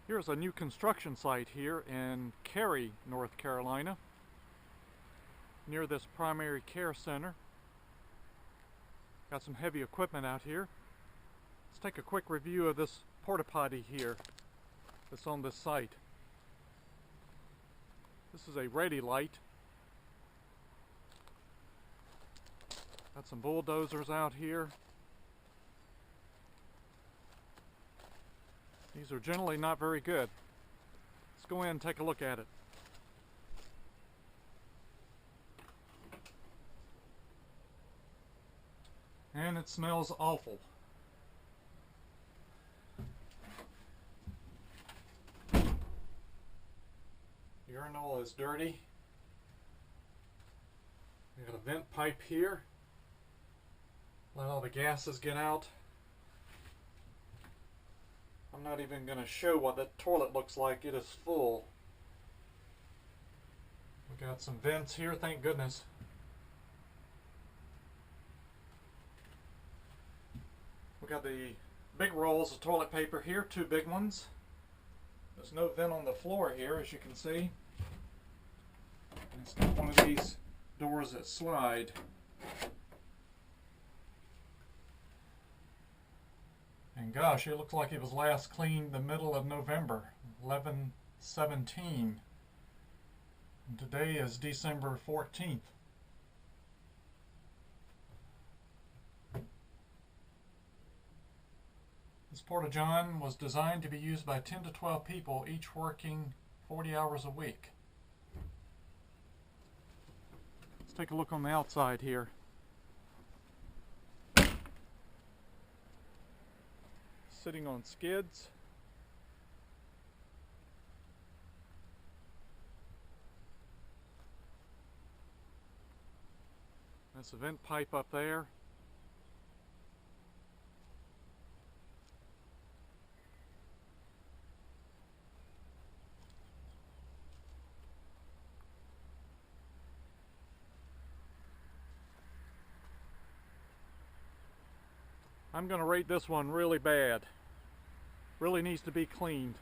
Here's a new construction site here in Cary, North Carolina, near this primary care center. Got some heavy equipment out here. Let's take a quick review of this porta potty here that's on this site. This is a ready light. Got some bulldozers out here. These are generally not very good. Let's go in and take a look at it. And it smells awful. Urinal is dirty. We got a vent pipe here. Let all the gases get out. I'm not even going to show what the toilet looks like. It is full. We got some vents here, thank goodness. We got the big rolls of toilet paper here, 2 big ones. There's no vent on the floor here, as you can see. And it's got one of these doors that slide. And gosh, it looks like it was last cleaned the middle of November, 11/17. And today is December 14th. This porta-jon was designed to be used by 10 to 12 people, each working 40 hours a week. Let's take a look on the outside here. Sitting on skids. That's a vent pipe up there. I'm going to rate this one really bad. Really needs to be cleaned.